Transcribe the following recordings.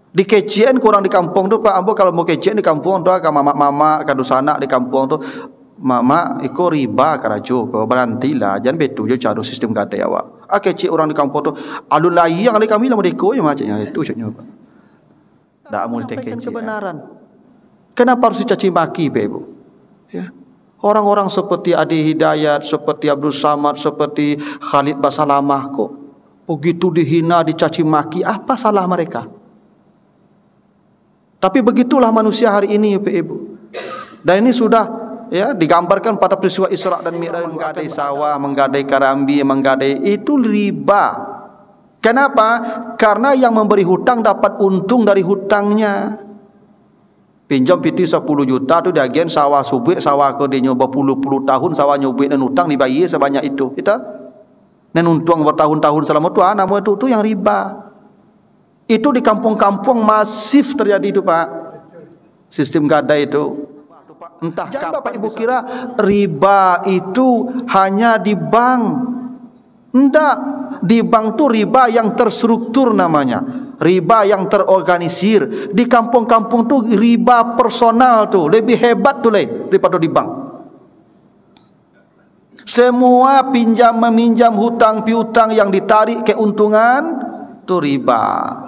Di kecian kurang di kampung tu Pak Ambo, kalau mau kecian di kampung tu ke mama ke dusanak di kampung tu, mama iko riba karajo ko berantilah jangan betu je cara sistem gadai awak. Kecik orang di kampung tu alun layang ali kami lama deko ya macamnya itu caknya Pak. Dak mau ditekan kebenaran. Kenapa harus dicaci maki Pak Ibu? Ya. Orang-orang seperti Adi Hidayat, seperti Abdul Samad, seperti Khalid Basalamah kok begitu dihina, dicaci maki, apa salah mereka? Tapi begitulah manusia hari ini Pak Ibu. Dan ini sudah ya digambarkan pada peristiwa Isra dan Mi'raj, menggadai sawah, menggadai karambi, menggadai itu riba. Kenapa? Karena yang memberi hutang dapat untung dari hutangnya. Pinjam piti 10 juta tu diagen sawah subik, sawah ke dia nyoba puluh-puluh tahun sawah nyobik dan hutang dibayar sebanyak itu. Kita dan untung bertahun-tahun selama tu nama itu yang riba. Itu di kampung-kampung masif terjadi itu Pak. Sistem gadai itu. Entah jangan Bapak Ibu kira riba itu hanya di bank. Enggak. Di bank tu riba yang terstruktur namanya. Riba yang terorganisir. Di kampung-kampung tu riba personal tu lebih hebat tu daripada di bank. Semua pinjam meminjam hutang piutang yang ditarik keuntungan tu riba.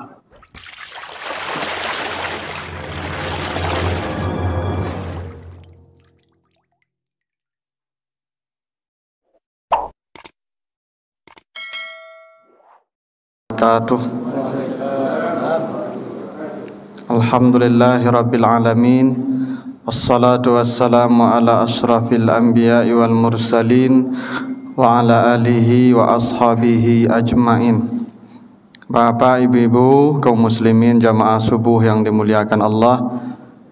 Alhamdulillahirabbil alamin. Wassalatu wassalamu ala asyrafil anbiya'i wal mursalin wa ala alihi wa ashabihi ajmain. Bapak, ibu-ibu, kaum muslimin jamaah subuh yang dimuliakan Allah,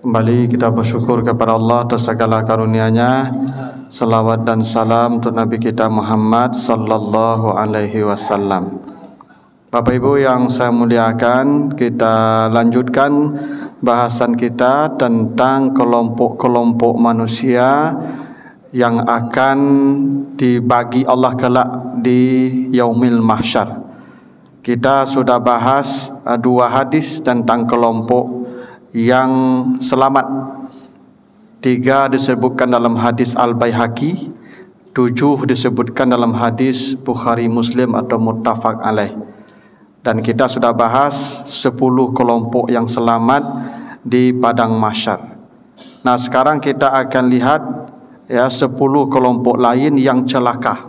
kembali kita bersyukur kepada Allah atas segala karunia-Nya. Salawat dan salam untuk Nabi kita Muhammad sallallahu alaihi wasallam. Bapak Ibu yang saya muliakan, kita lanjutkan bahasan kita tentang kelompok-kelompok manusia yang akan dibagi Allah kelak di Yaumil Mahsyar. Kita sudah bahas 2 hadis tentang kelompok yang selamat. 3 disebutkan dalam hadis Al-Baihaqi, 7 disebutkan dalam hadis Bukhari Muslim atau muttafaq alaih. Dan kita sudah bahas 10 kelompok yang selamat di padang mahsyar. Nah, sekarang kita akan lihat ya 10 kelompok lain yang celaka.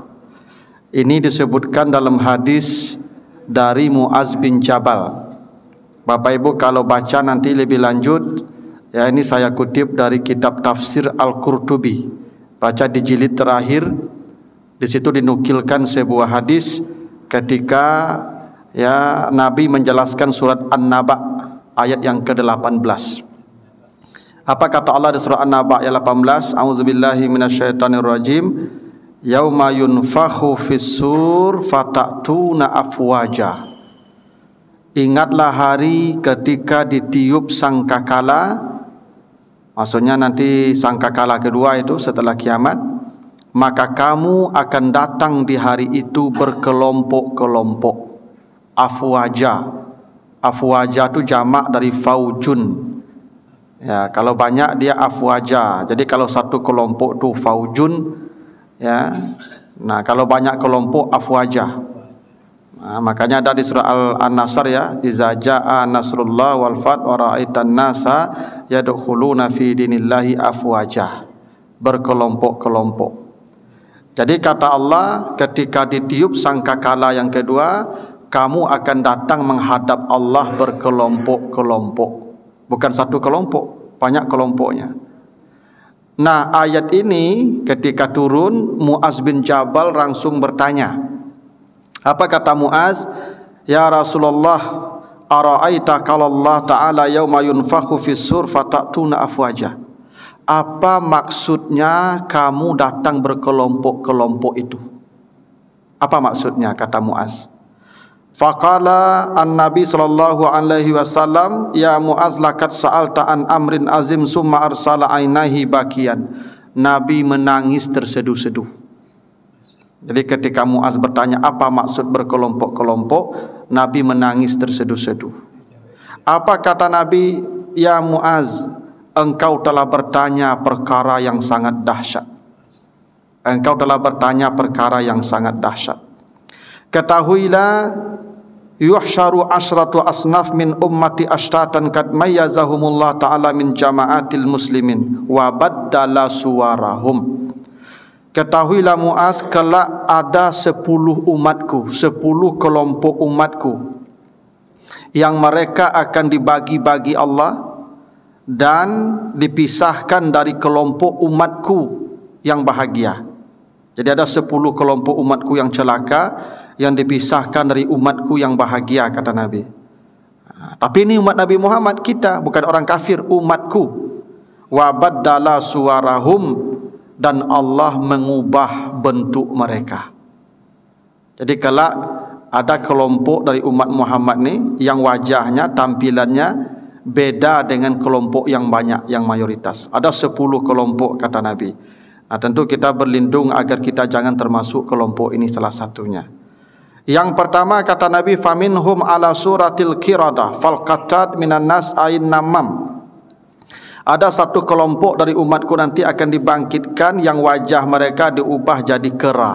Ini disebutkan dalam hadis dari Muaz bin Jabal. Bapak Ibu kalau baca nanti lebih lanjut, ya ini saya kutip dari kitab tafsir Al-Qurtubi. Baca di jilid terakhir, di situ dinukilkan sebuah hadis ketika ya Nabi menjelaskan surat An-Naba ayat yang ke-18. Apa kata Allah di surah An-Naba ayat 18? A'udzubillahi minasyaitonirrajim. Yauma yunfakhu fis-sur fatatuna afwaja. Ingatlah hari ketika ditiup sangkakala. Maksudnya nanti sangkakala kedua itu setelah kiamat. Maka kamu akan datang di hari itu berkelompok-kelompok. Afwaja. Afwaja itu jamak dari faujun. Ya, kalau banyak dia afwaja. Jadi kalau satu kelompok itu faujun, ya. Nah, kalau banyak kelompok afwaja. Nah, makanya ada di surah An-Nasr ya, iza jaa nasrullah wal fath wa ra'aitan nasa yadkhuluna fi dinillahi afwaja. Berkelompok-kelompok. Jadi kata Allah ketika ditiup sangkakala yang kedua, kamu akan datang menghadap Allah berkelompok-kelompok. Bukan satu kelompok, banyak kelompoknya. Nah, ayat ini ketika turun, Muaz bin Jabal langsung bertanya. Apa kata Muaz? Ya Rasulullah, ara'aita qala Allah Ta'ala yauma yunfakhu fis-sur fatatuna afwaja. Apa maksudnya kamu datang berkelompok-kelompok itu? Apa maksudnya kata Muaz? Faqala an-nabi sallallahu alaihi wasallam, ya Muaz laqad sa'alta an amrin azim summa arsala ainahi bakian. Nabi menangis terseduh-seduh. Jadi ketika Muaz bertanya apa maksud berkelompok-kelompok, Nabi menangis terseduh-seduh. Apa kata Nabi? Ya Muaz, engkau telah bertanya perkara yang sangat dahsyat. Engkau telah bertanya perkara yang sangat dahsyat. Ketahuilah, yuhsyaru asratu asnaf min ummati ashtatan kad mayyazahumullah ta'ala min jama'atil muslimin wa baddala suwarahum. Ketahuilah Muaz, kelak ada 10 umatku, 10 kelompok umatku yang mereka akan dibagi-bagi Allah dan dipisahkan dari kelompok umatku yang bahagia. Jadi ada 10 kelompok umatku yang celaka yang dipisahkan dari umatku yang bahagia, kata Nabi. Tapi ini umat Nabi Muhammad, kita bukan orang kafir, umatku. Wa baddala suwarahum, dan Allah mengubah bentuk mereka. Jadi kelak ada kelompok dari umat Muhammad ni yang wajahnya, tampilannya beda dengan kelompok yang banyak, yang mayoritas. Ada 10 kelompok, kata Nabi. Nah, tentu kita berlindung agar kita jangan termasuk kelompok ini salah satunya. Yang pertama, kata Nabi, faminhum ala suratil qiradah fal qattad minan nas ain namam. Ada satu kelompok dari umatku nanti akan dibangkitkan yang wajah mereka diubah jadi kera.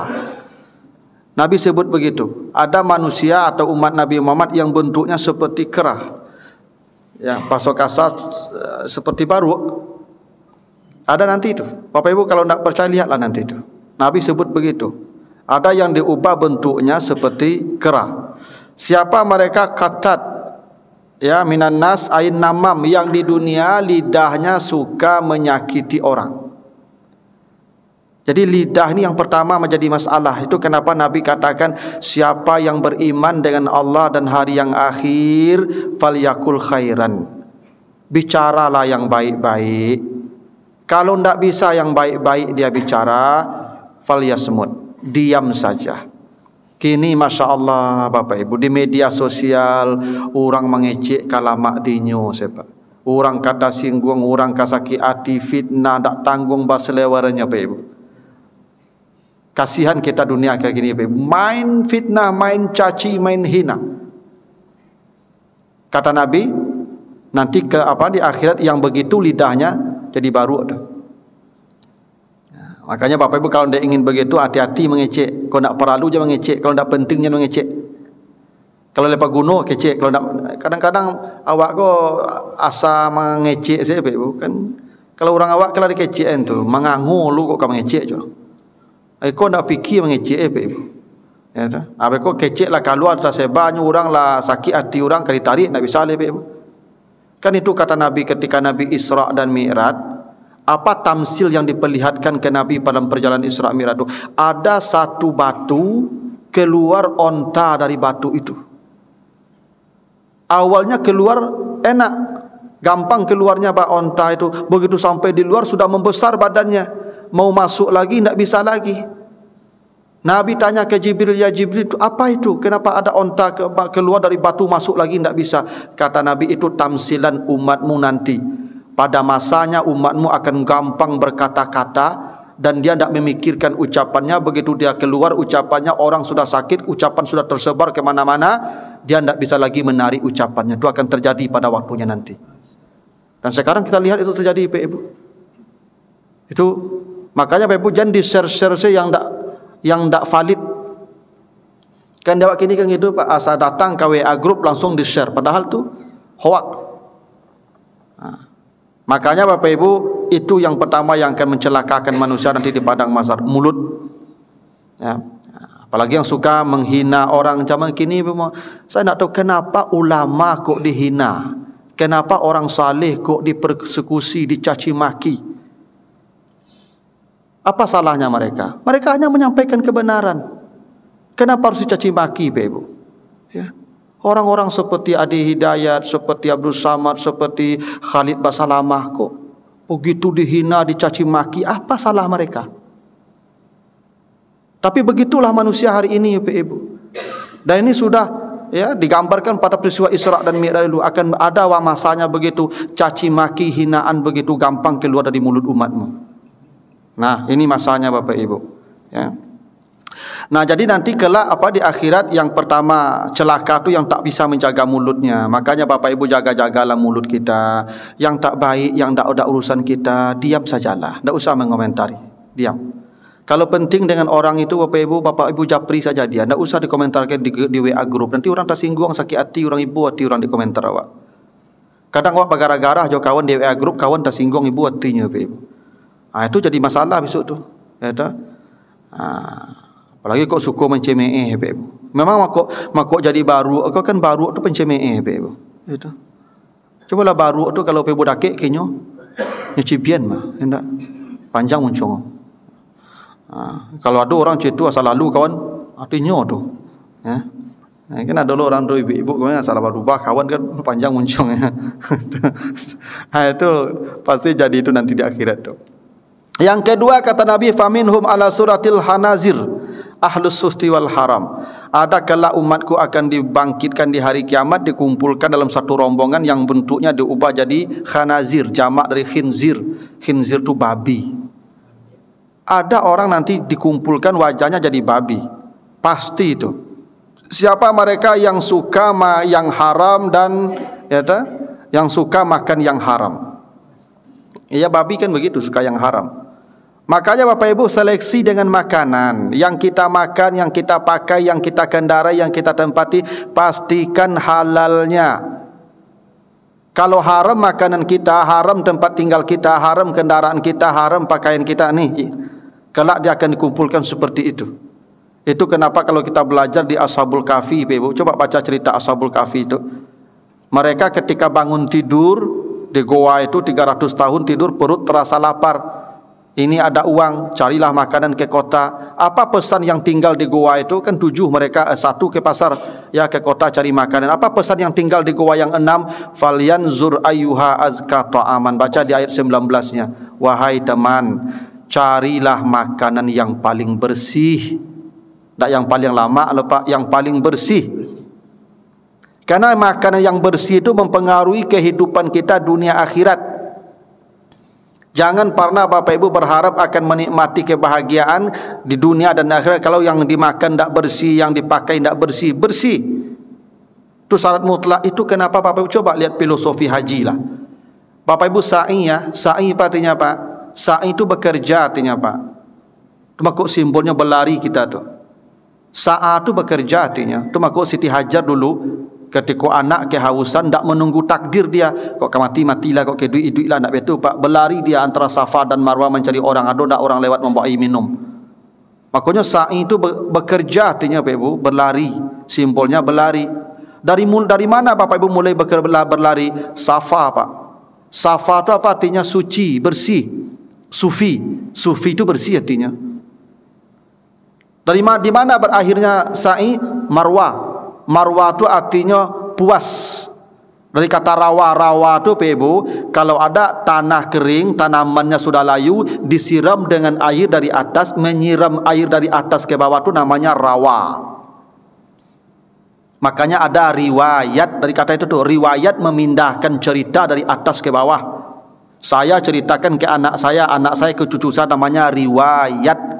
Nabi sebut begitu. Ada manusia atau umat Nabi Muhammad yang bentuknya seperti kera. Ya, pasok kasar seperti baruk. Ada nanti itu. Bapak Ibu kalau tidak percaya, lihatlah nanti itu. Nabi sebut begitu. Ada yang diubah bentuknya seperti kera. Siapa mereka? Qattad, ya, minan nas ain namam, yang di dunia lidahnya suka menyakiti orang. Jadi lidah ini yang pertama menjadi masalah. Itu kenapa Nabi katakan, siapa yang beriman dengan Allah dan hari yang akhir, falyakul khairan, bicaralah yang baik-baik. Kalau tidak bisa yang baik-baik dia bicara, falyasmut, diam saja. Kini Masya Allah Bapak Ibu, di media sosial orang mengecek kalamak dinyo siapa. Orang kata singgung, orang kasaki hati, fitnah, tak tanggung bahasa lewarannya Bapak Ibu. Kasihan kita dunia kayak gini Bapak Ibu. Main fitnah, main caci, main hina. Kata Nabi, nanti di akhirat yang begitu lidahnya jadi baru ada. Makanya Bapak Ibu kalau anda ingin begitu, hati-hati mengecek. Kalau tak perlu jangan mengecek. Kalau tak penting jangan mengecek. Kalau lepas gunung kecek. Kalau tak, kadang-kadang awak ko asa mengecek saya Bapak Ibu kan. Kalau orang awak kalau dikecek tu mengangu lu kok mengecek je. Kau tak fikir mengecek Bapak Ibu. Ya tu. Apa kau kecek lah keluar saya banyak orang lah sakit hati orang kali tarik nak bisa Bapak Ibu. Kan itu kata Nabi ketika Nabi Isra dan Mi'raj. Apa tamsil yang diperlihatkan ke Nabi pada perjalanan Isra Mi'raj itu? Ada satu batu keluar onta dari batu itu. Awalnya keluar enak, gampang keluarnya onta itu. Begitu sampai di luar sudah membesar badannya, mau masuk lagi tidak bisa lagi. Nabi tanya ke Jibril, ya Jibril, apa itu? Kenapa ada onta keluar dari batu masuk lagi tidak bisa? Kata Nabi, itu tamsilan umatmu nanti. Pada masanya umatmu akan gampang berkata-kata dan dia tidak memikirkan ucapannya. Begitu dia keluar ucapannya, orang sudah sakit, ucapan sudah tersebar ke mana-mana, dia tidak bisa lagi menarik ucapannya. Itu akan terjadi pada waktunya nanti. Dan sekarang kita lihat itu terjadi Pak Ibu. Itu makanya Pak Ibu jangan di-share-share yang tidak valid. Kan jawab kini kan gitu Pak, asal datang ke WA group langsung di-share, padahal tu hoax. Makanya Bapak Ibu, itu yang pertama yang akan mencelakakan manusia nanti di padang mahsyar, mulut. Ya. Apalagi yang suka menghina orang zaman kini. Saya nak tahu kenapa ulama kok dihina, kenapa orang saleh kok dipersekusi, dicaci maki. Apa salahnya mereka? Mereka hanya menyampaikan kebenaran. Kenapa harus dicaci maki Bapak Ibu? Ya. Orang-orang seperti Adi Hidayat, seperti Abdul Samad, seperti Khalid Basalamah kok begitu dihina, dicaci maki, apa salah mereka? Tapi begitulah manusia hari ini Bapak Ibu. Dan ini sudah ya digambarkan pada peristiwa Isra dan Mi'raj dulu, akan ada masanya begitu caci maki, hinaan begitu gampang keluar dari mulut umatmu. Nah, ini masanya Bapak Ibu, ya. Nah, jadi nanti kelak di akhirat yang pertama celaka tu yang tak bisa menjaga mulutnya. Makanya Bapak Ibu jaga-jagalah mulut kita. Yang tak baik, yang tak ada urusan kita, diam sajalah. Tak usah mengomentari. Diam. Kalau penting dengan orang itu Bapak Ibu japri saja dia. Tak usah dikomentarkan di WA group. Nanti orang tersinggung, sakit hati, orang ibu hati orang dikomentar awak. Kadang awak bergarah-garah jo kawan di WA group, kawan tersinggung ibu hatinya Bapak Ibu. Itu jadi masalah besok tu. Ya tak? Apalagi kau suka mencemeh Ibu. Memang makok jadi baru, kau kan baru tu pencemeh Ibu. Itu. Cobalah baru tu kalau Ibu dakik kenyo nyecipian mah, hendak panjang muncung. Kalau ada orang cerita asal lalu kawan artinya tu. Ya. Kan ada orang tu ibu kau asal berubah kawan kan panjang muncung ya. Itu pasti jadi itu nanti di akhirat tu. Yang kedua kata Nabi faminhum ala suratil hanazir ahlus susti wal haram. Ada kala umatku akan dibangkitkan di hari kiamat, dikumpulkan dalam satu rombongan yang bentuknya diubah jadi khanazir, jamak dari khinzir. Khinzir tu babi. Ada orang nanti dikumpulkan wajahnya jadi babi. Pasti itu. Siapa mereka yang suka yang haram dan yang suka makan yang haram. Ya babi kan begitu, suka yang haram. Makanya Bapak Ibu seleksi dengan makanan yang kita makan, yang kita pakai, yang kita kendarai, yang kita tempati, pastikan halalnya. Kalau haram makanan kita, haram tempat tinggal kita, haram kendaraan kita, haram pakaian kita nih, kelak dia akan dikumpulkan seperti itu. Itu kenapa kalau kita belajar di Ashabul Kahfi, Bapak Ibu, coba baca cerita Ashabul Kahfi itu. Mereka ketika bangun tidur di goa itu 300 tahun tidur, perut terasa lapar. Ini ada uang, carilah makanan ke kota. Apa pesan yang tinggal di goa itu? Kan 7 mereka, 1 ke pasar, ya ke kota cari makanan. Apa pesan yang tinggal di goa yang 6? Falyanzur ayyuha azka ta'aman. Baca di ayat 19-nya. Wahai teman, carilah makanan yang paling bersih. Tak yang paling lama, lupa, yang paling bersih. Karena makanan yang bersih itu mempengaruhi kehidupan kita dunia akhirat. Jangan pernah Bapak Ibu berharap akan menikmati kebahagiaan di dunia dan akhirat kalau yang dimakan tidak bersih, yang dipakai tidak bersih. Bersih itu syarat mutlak. Itu kenapa Bapak Ibu coba lihat filosofi haji lah. Bapak Ibu sa'i ya, sa'i artinya apa? Sa'i itu bekerja artinya apa? Itu makuk simbolnya berlari kita tu. Sa'a itu bekerja artinya. Itu makuk Siti Hajar dulu ketika anak kehausan tak menunggu takdir dia, kok matilah, kok ke duit lah, nak betul pak, berlari dia antara Safa dan Marwah mencari orang, ada tak orang lewat membawa air minum. Makanya sa'i itu bekerja artinya Bapak Ibu, berlari, simbolnya berlari. Dari mana Bapak Ibu mulai berlari? Safa pak. Safa itu apa artinya? Suci, bersih. Sufi itu bersih artinya. Di mana berakhirnya sa'i? Marwah. Marwah itu artinya puas. Dari kata rawa itu Bapak Ibu, kalau ada tanah kering, tanamannya sudah layu, disiram dengan air dari atas, menyiram air dari atas ke bawah itu namanya rawa. Makanya ada riwayat, dari kata itu tuh, riwayat memindahkan cerita dari atas ke bawah. Saya ceritakan ke anak saya ke cucu saya, namanya riwayat.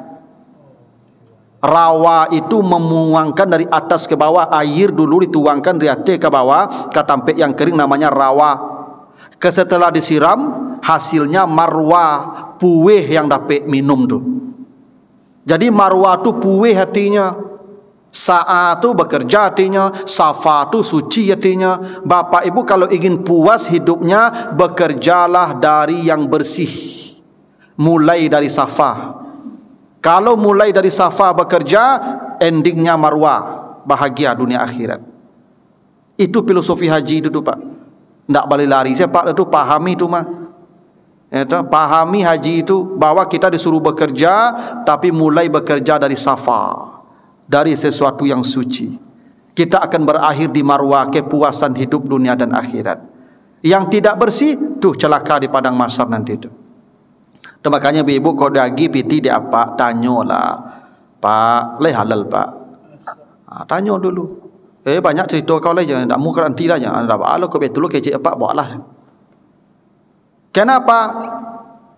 Rawa itu memuangkan dari atas ke bawah, air dulu dituangkan dari atas ke bawah ke tampik yang kering, namanya rawa. Setelah disiram hasilnya marwah, puih yang dapat minum tu. Jadi marwah tu puih hatinya, sa'a tu bekerja hatinya, safa tu suci hatinya. Bapak Ibu kalau ingin puas hidupnya, bekerjalah dari yang bersih, mulai dari safa. Kalau mulai dari Safa bekerja, endingnya Marwah, bahagia dunia akhirat. Itu filosofi haji itu tu Pak. Tak boleh lari. Saya Pak itu pahami itu mah. Pahami haji itu bahwa kita disuruh bekerja, tapi mulai bekerja dari Safa, dari sesuatu yang suci. Kita akan berakhir di Marwah, kepuasan hidup dunia dan akhirat. Yang tidak bersih, tuh celaka di padang mahsyar nanti itu. Dan makanya ibu kau dagi piti dia apa, tanyalah Pak, leh halal Pak. Tanya dulu. Banyak cerita kau leh, jangan tak mu keranti lah, jangan ada apa. Kau betul kecik Pak, buatlah. Kenapa?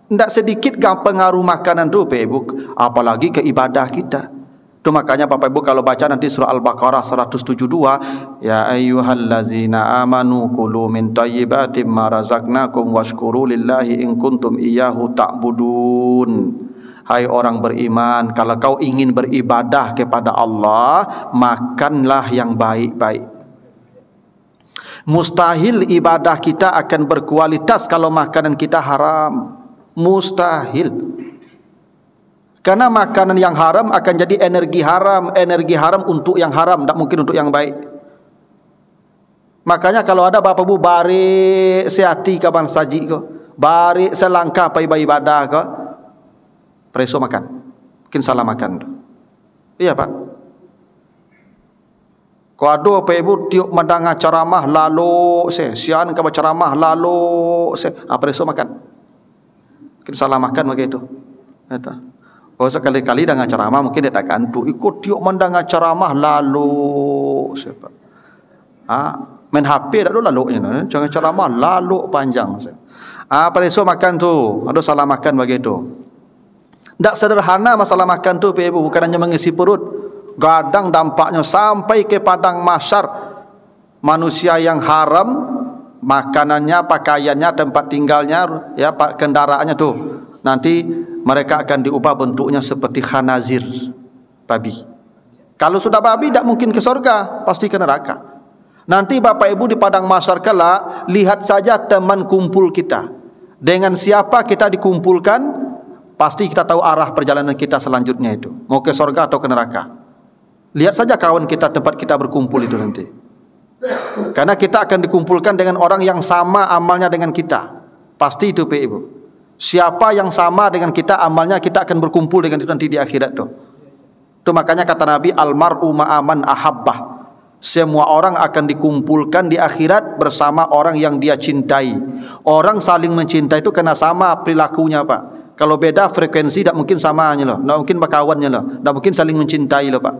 Tak sedikit pengaruh makanan tu ibu, apalagi ke ibadah kita. Tu Itu makanya Bapak Ibu kalau baca nanti surah Al-Baqarah 172, ya ayyuhallazina amanu kulu min thayyibatim ma razaqnakum washkuru lillahi in kuntum iyyahu ta'budun. Hai orang beriman, kalau kau ingin beribadah kepada Allah, makanlah yang baik-baik. Mustahil ibadah kita akan berkualitas kalau makanan kita haram. Mustahil. Karena makanan yang haram akan jadi energi haram untuk yang haram, tak mungkin untuk yang baik. Makanya kalau ada Bapak Ibu barik sehati ke bang saji ko, barik selangkah pai ibadah ko, preso makan. Mungkin salah makan tu. Iya Pak. Ko ado Bapak Ibu tiuk mendengar ceramah lalu sian ke ceramah lalu preso makan. Mungkin salah makan begitu. Ada. Oh sekali-kali dengan ceramah mungkin dia tak kantuk ikut tiuk mendengar ceramah lalu siapa main HP tak dulu lalu jangan ceramah lalu panjang pada esok makan tu ada salah makan begitu. Tak sederhana masalah makan tu Ibu, bukan hanya mengisi perut, kadang dampaknya sampai ke padang mahsyar. Manusia yang haram makanannya, pakaiannya, tempat tinggalnya, ya kendaraannya tu nanti mereka akan diubah bentuknya seperti khanazir, babi. Kalau sudah babi tak mungkin ke surga, pasti ke neraka. Nanti Bapak Ibu di padang mahsyar kelak, lihat saja teman kumpul kita. Dengan siapa kita dikumpulkan, pasti kita tahu arah perjalanan kita selanjutnya itu. Mau ke surga atau ke neraka. Lihat saja kawan kita, tempat kita berkumpul itu nanti. Karena kita akan dikumpulkan dengan orang yang sama amalnya dengan kita. Pasti itu Pak Ibu. Siapa yang sama dengan kita amalnya, kita akan berkumpul dengan itu nanti di akhirat tu. Itu makanya kata Nabi, almar'u ma'aman ahabbah. Semua orang akan dikumpulkan di akhirat bersama orang yang dia cintai. Orang saling mencintai itu kena sama perilakunya Pak. Kalau beda frekuensi tak mungkin samanya loh, tak mungkin berkawannya loh, tak mungkin saling mencintai loh Pak.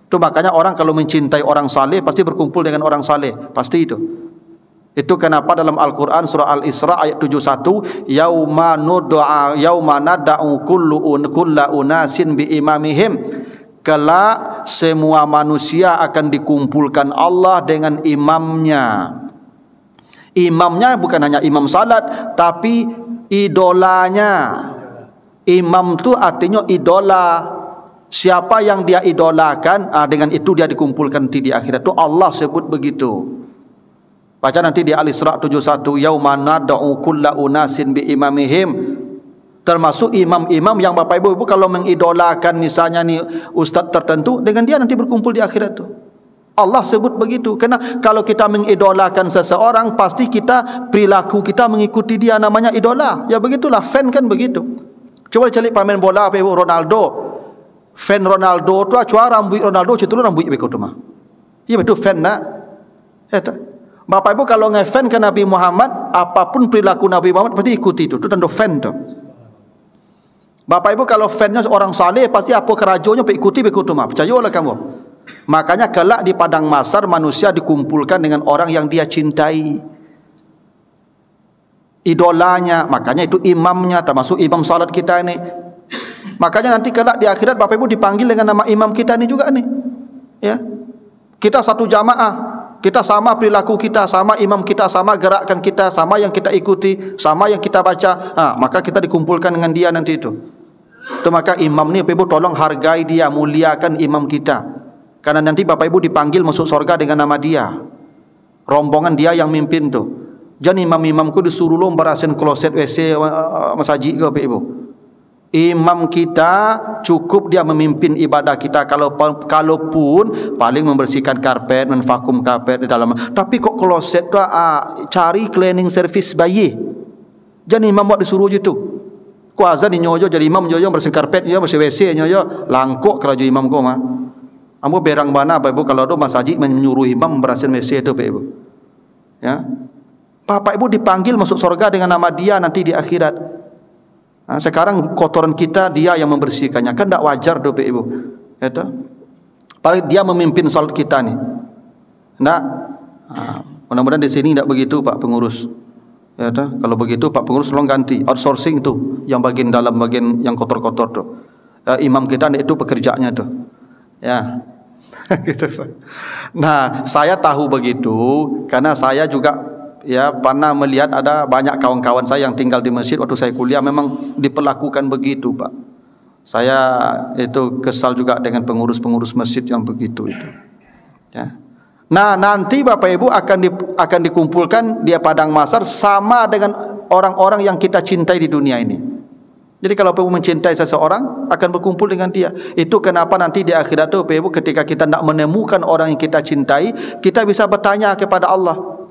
Itu makanya orang kalau mencintai orang saleh pasti berkumpul dengan orang saleh, pasti itu. Itu kenapa dalam Al-Quran surah Al-Isra ayat 71, yauma nada'u kulla unasin bi imamihim. Kelak semua manusia akan dikumpulkan Allah dengan imamnya. Imamnya bukan hanya imam salat, tapi idolanya. Imam tu artinya idola. Siapa yang dia idolakan, dengan itu dia dikumpulkan nanti di akhirat. Itu Allah sebut begitu. Baca nanti di Al-Isra 71, yauma nad'u kulla unasin bi imamihim. Termasuk imam-imam yang Bapak Ibu kalau mengidolakan misalnya ni ustaz tertentu, dengan dia nanti berkumpul di akhirat tu. Allah sebut begitu. Karena kalau kita mengidolakan seseorang, pasti kita perilaku kita mengikuti dia, namanya idola. Ya begitulah, fan kan begitu. Coba cari pemain bola Bapak Ibu, Ronaldo. Fan Ronaldo tu cua rambut Ronaldo citulu rambut begitu mah. Ya betul fan nak. Bapak Ibu kalau ngefan ke Nabi Muhammad, apapun perilaku Nabi Muhammad pasti ikuti itu tanda fan tu. Bapak Ibu kalau fannya seorang saleh, pasti apa kerajonya ikuti mah. Percayalah kamu. Makanya kelak di padang mahsyar manusia dikumpulkan dengan orang yang dia cintai, idolanya. Makanya itu imamnya, termasuk imam salat kita ini. Makanya nanti kelak di akhirat Bapak Ibu dipanggil dengan nama imam kita ini juga nih. Ya. Kita satu jamaah. Kita sama perilaku kita, sama imam kita, sama gerakan kita, sama yang kita ikuti, sama yang kita baca. Maka kita dikumpulkan dengan dia nanti itu. Itu maka imam ni Bapak Ibu tolong hargai dia, muliakan imam kita. Karena nanti Bapak Ibu dipanggil masuk surga dengan nama dia. Rombongan dia yang mimpin tu. Jangan imam-imamku disuruh lo berasin kloset WC masjid ke Bapak Ibu. Imam kita cukup dia memimpin ibadah kita, kalaupun paling membersihkan karpet, menvakum karpet di dalam. Tapi kok kloset tu cari cleaning service bayi. Jangan imam buat disuruh gitu. Ku azan nyoyo jadi imam nyoyo bersih karpet nyoyo bersih WC nyoyo langkok kalau jadi imam ko mah. Ambo berang mana Bapak Ibu kalau do masjid menyuruh imam bersihin WC itu Bapak Ibu. Ya. Bapak Ibu dipanggil masuk surga dengan nama dia nanti di akhirat. Sekarang kotoran kita dia yang membersihkannya, kan tak wajar tu Bapak Ibu. Itu. Paling dia memimpin salat kita ni. Nak, mudah-mudahan di sini tak begitu Pak Pengurus. Ya, kalau begitu Pak Pengurus tolong ganti outsourcing tu, yang bagian dalam bagian yang kotor-kotor tu. Imam kita itu pekerjaannya tu. Ya. Gitu. Nah, saya tahu begitu karena saya juga ya pernah melihat ada banyak kawan-kawan saya yang tinggal di masjid waktu saya kuliah memang diperlakukan begitu, Pak. Saya itu kesal juga dengan pengurus-pengurus masjid yang begitu itu. Ya. Nah, nanti Bapak Ibu akan dikumpulkan di padang mahsyar sama dengan orang-orang yang kita cintai di dunia ini. Jadi kalau Bapak Ibu mencintai seseorang akan berkumpul dengan dia. Itu kenapa nanti di akhirat itu Bapak Ibu ketika kita tidak menemukan orang yang kita cintai, kita bisa bertanya kepada Allah.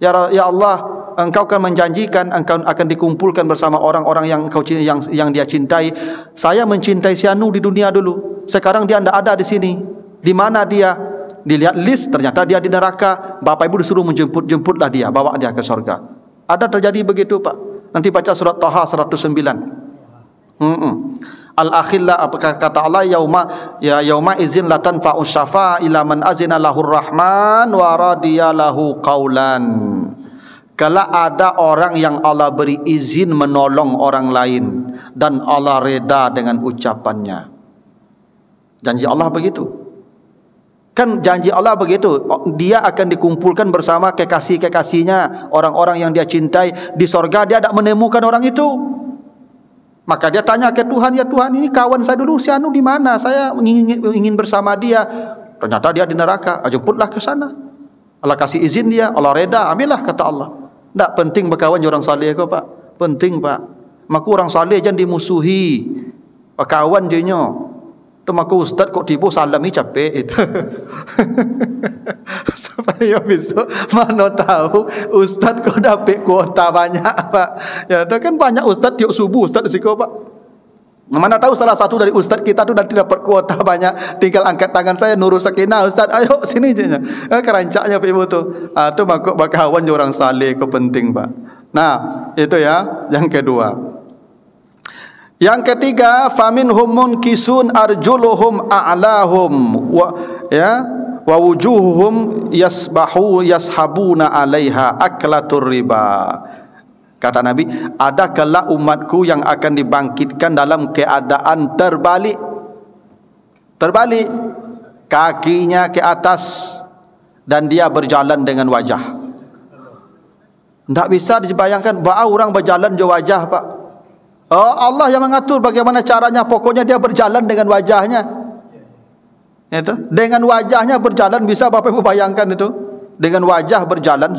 Ya Allah, Engkau akan menjanjikan Engkau akan dikumpulkan bersama orang-orang yang Engkau yang dia cintai. Saya mencintai si Anu di dunia dulu. Sekarang dia tidak ada di sini. Di mana dia? Dilihat list, ternyata dia di neraka. Bapak Ibu disuruh jemputlah dia, bawa dia ke surga. Ada terjadi begitu, Pak. Nanti baca surat Taha 109. Al-akhilla, apakah kata Allah, yauma izin la tanfa'u syafa'a ila man azina lahur rahman wa radiya lahu qaulan. Kalau ada orang yang Allah beri izin menolong orang lain dan Allah reda dengan ucapannya. Janji Allah begitu. Kan janji Allah begitu, dia akan dikumpulkan bersama kekasih-kekasihnya, orang-orang yang dia cintai di sorga. Dia tidak menemukan orang itu. Maka dia tanya ke Tuhan, ya Tuhan, ini kawan saya dulu si Anu di mana? Saya ingin bersama dia. Ternyata dia di neraka. Jemputlah ke sana. Allah kasih izin dia, Allah reda, ambillah kata Allah. Tak penting berkawan dengan orang saleh kau, Pak. Penting, Pak. Maka orang saleh jangan dimusuhi. Berkawan je nyo. Tu maka ustaz kok tipu salam ni capek. Supaya besok mana tahu ustaz kau dapat kuota banyak, Pak. Ya, tu kan banyak ustaz tiap subuh ustaz di situ, Pak. Mana tahu salah satu dari ustaz kita tu nanti dapat kuota banyak, tinggal angkat tangan saya Nurul Sakinah, ustaz ayo sini je. Kerancaknya Pak Ibu tu. Tu maka berkawan dengan orang saleh kau penting, Pak. Nah, itu ya yang kedua. Yang ketiga, faminhum munkisun arjuluhum a'lahum wa wujuhuhum yashabuna 'alaiha aklatur riba. Kata Nabi, ada kelak umatku yang akan dibangkitkan dalam keadaan terbalik. Terbalik, kakinya ke atas dan dia berjalan dengan wajah. Tak bisa dibayangkan bahawa orang berjalan dengan wajah, Pak. Allah yang mengatur bagaimana caranya. Pokoknya dia berjalan dengan wajahnya. Itu dengan wajahnya berjalan, bisa Bapak Ibu bayangkan itu. Dengan wajah berjalan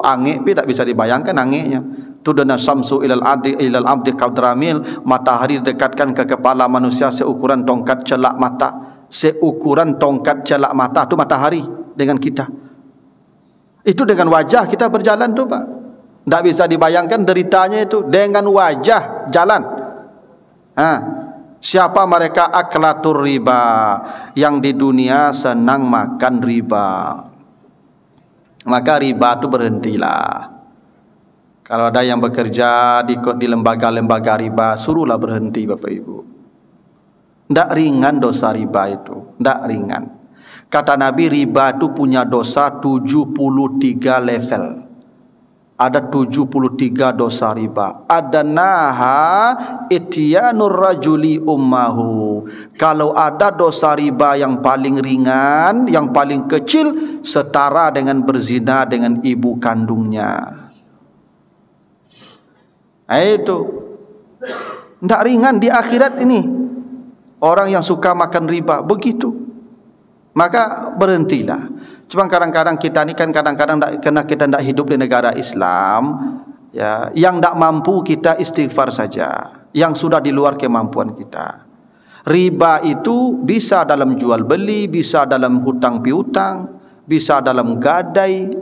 angin pun tak bisa dibayangkan anginnya. Tudana samsu ilal abdi qadramil, matahari dekatkan ke kepala manusia seukuran tongkat celak mata. Seukuran tongkat celak mata tu matahari dengan kita. Itu dengan wajah kita berjalan tu, Pak. Tak bisa dibayangkan deritanya itu dengan wajah jalan. Siapa mereka? Aklatur riba, yang di dunia senang makan riba. Maka riba itu berhentilah. Kalau ada yang bekerja di lembaga-lembaga riba, suruhlah berhenti, Bapak Ibu. Tak ringan dosa riba itu, tak ringan. Kata Nabi, riba itu punya dosa 73 level. Ada 73 dosa riba. Ada naha ityanur rajuli ummahu. Kalau ada dosa riba yang paling ringan, yang paling kecil, setara dengan berzina dengan ibu kandungnya. Itu tidak ringan di akhirat ini. Orang yang suka makan riba begitu. Maka berhentilah. Cuma kadang-kadang kita ni kan karena kita tidak hidup di negara Islam, ya, yang tidak mampu kita istighfar saja. Yang sudah di luar kemampuan kita. Riba itu bisa dalam jual beli, bisa dalam hutang piutang, bisa dalam gadai.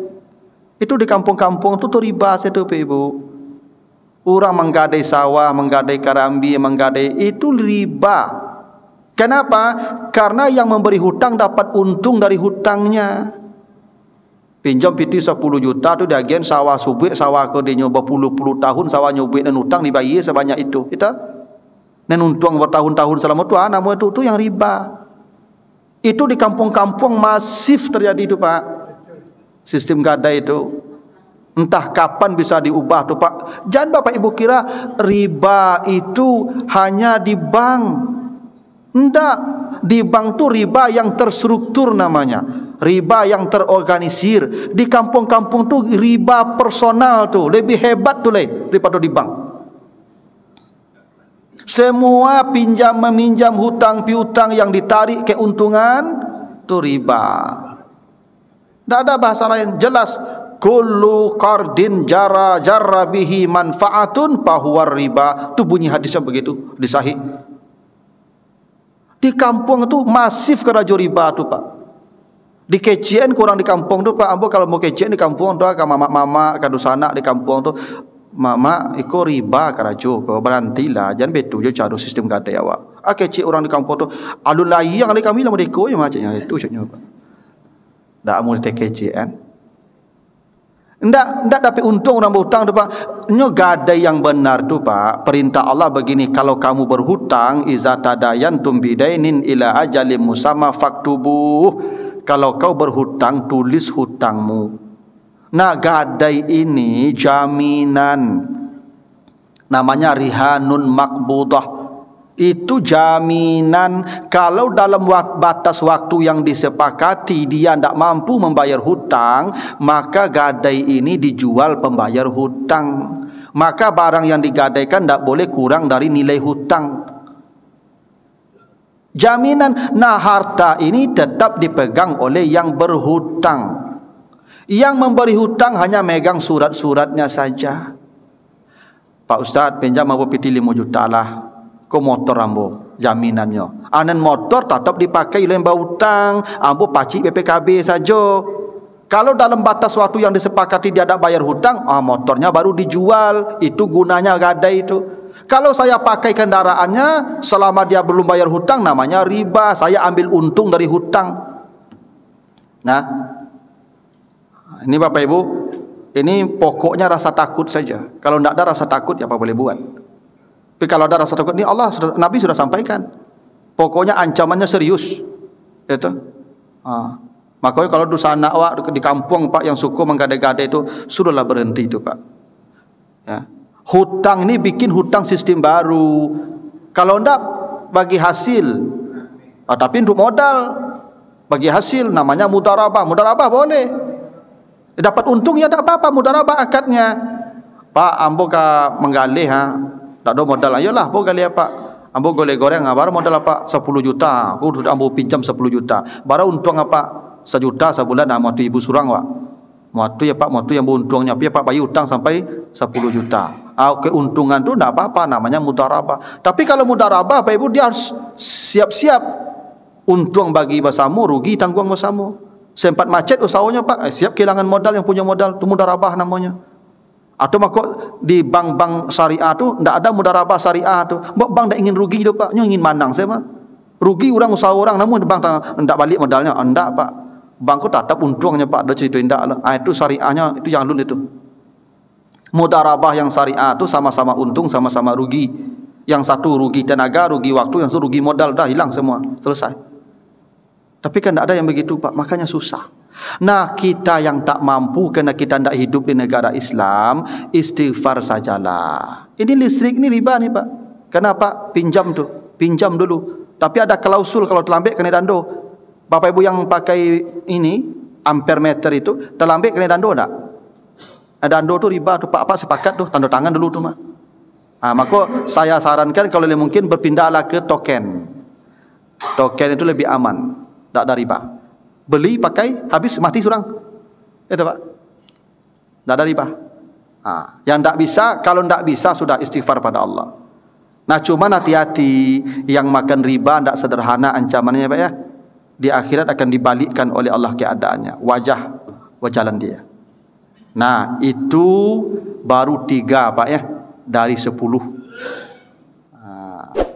Itu di kampung-kampung itu riba itu, Pak Ibu. Orang menggadai sawah, menggadai karambi, menggadai itu riba. Kenapa? Karena yang memberi hutang dapat untung dari hutangnya. Pinjam piti 10 juta tu diagen sawah subik, sawah ke dia nyoba puluh-puluh tahun, sawah nyobik dan hutang dibayar sebanyak itu. Kita dan untung bertahun-tahun selama tu nama itu yang riba. Itu di kampung-kampung masif terjadi itu, Pak. Sistem gadai itu. Entah kapan bisa diubah tu, Pak. Jangan Bapak Ibu kira riba itu hanya di bank. Tidak, Di bank tu riba yang terstruktur namanya, riba yang terorganisir. Di kampung-kampung tu riba personal tu lebih hebat tu daripada di bank. Semua pinjam meminjam, hutang piutang yang ditarik keuntungan tu riba. Tak ada bahasa lain, jelas. Kullu qardin jarra bihi manfaatun fahuwa riba. Tu bunyi hadisnya begitu di sahih. Di kampung tu masif kerajo riba tu Pak. Di KCN kurang di kampung tu Pak. Ambo kalau mau KCN di kampung tu ke mama ke dusanak di kampung tu, mama iko riba kerajo kau berantilah jangan betul je cari sistem gadai awak. KCN orang di kampung tu alun layang ali kami lah mereka yang macamnya itu caknya Pak. Dak mau di KCN. Ndak dapat untung orang berhutang tu Pak. Nyo gadai yang benar tu Pak. Perintah Allah begini, kalau kamu berhutang, iza tadayantum bidainin ila ajalim musamma faktubuh. Kalau kau berhutang, tulis hutangmu. Nah, gadai ini jaminan. Namanya rihanun makbudah. Itu jaminan kalau dalam batas waktu yang disepakati dia tidak mampu membayar hutang, maka gadai ini dijual pembayar hutang. Maka barang yang digadaikan tidak boleh kurang dari nilai hutang. Jaminan. Nah, harta ini tetap dipegang oleh yang berhutang. Yang memberi hutang hanya megang surat-suratnya saja. Pak Ustaz, pinjam ambo piti 5 juta lah. Ko motor ambo jaminannya. Anan motor tetap dipakai oleh yang berhutang. Ambo pacik BPKB saja. Kalau dalam batas waktu yang disepakati dia ada bayar hutang, motornya baru dijual. Itu gunanya gadai itu. Kalau saya pakai kendaraannya selama dia belum bayar hutang, namanya riba. Saya ambil untung dari hutang. Nah, ini Bapak Ibu, ini pokoknya rasa takut saja. Kalau tidak ada rasa takut, ya apa boleh buat. Tapi kalau ada rasa takut, ini Nabi sudah sampaikan. Pokoknya ancamannya serius. Itu. Makanya kalau dosa anak awak di kampung Pak yang suka menggadai-gadai itu, sudahlah berhenti itu Pak. Ya. Hutang ini bikin hutang sistem baru. Kalau tidak bagi hasil, tapi untuk modal bagi hasil namanya mudarabah. Mudarabah boleh. Dapat untung ya tak apa-apa, mudarabah akadnya. Pak, ambo ka menggalih tak ada modal, ayolah ambo galih Pak. Ambo goleh goreng baru modal apa 10 juta. Aku sudah ambo pinjam 10 juta. Baru untung apa 1 juta sebulan mau ibu surang Pak. Mau ya Pak, mau yang untungnya ya Pak bayi utang sampai 10 juta. Keuntungan tu tak apa-apa, namanya mudarabah. Tapi kalau mudarabah Pak Ibu dia harus siap-siap untung bagi bersama, rugi tanggung bersama. Sempat macet usahanya Pak, siap kehilangan modal yang punya modal, itu mudarabah namanya. Atau maka di bank-bank syariah tu tidak ada mudarabah syariah tu. Bank tak ingin rugi tu Pak, ingin manang saya mah. Rugi orang usaha orang, namun bank tak balik modalnya. Enggak Pak. Bank tu tetap untungnya Pak, ada cerita indah lah. Itu syariahnya, itu yang lun itu. Mudarabah yang syariah tu sama-sama untung, sama-sama rugi. Yang satu rugi tenaga, rugi waktu, yang satu rugi modal, dah hilang semua, selesai. Tapi kan tidak ada yang begitu Pak, makanya susah. Nah, kita yang tak mampu kerana kita tidak hidup di negara Islam, istighfar sajalah. Ini listrik ni riba ni Pak. Kenapa? Pinjam tu, pinjam dulu. Tapi ada klausul kalau terlambat kena dando. Bapak Ibu yang pakai ini ampere meter itu terlambat kena dando tak? Dando tu riba tu Pak. Apa sepakat tu, tanda tangan dulu tu mah. Maka saya sarankan kalau mungkin berpindahlah ke token. Token itu lebih aman, tak ada riba. Beli, pakai, habis mati surang. Itu Pak. Tak ada riba. Yang tak bisa, kalau tak bisa sudah istighfar pada Allah. Nah, cuma hati-hati, yang makan riba tak sederhana ancamannya Pak ya. Di akhirat akan dibalikkan oleh Allah keadaannya. Wajalan dia. Nah, itu baru 3 Pak ya, dari 10.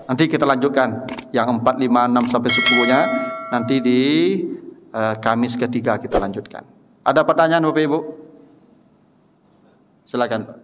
Nanti kita lanjutkan yang 4, 5, 6 sampai 10-nya. Nanti di Kamis ketiga kita lanjutkan. Ada pertanyaan Bapak Ibu? Silakan Pak.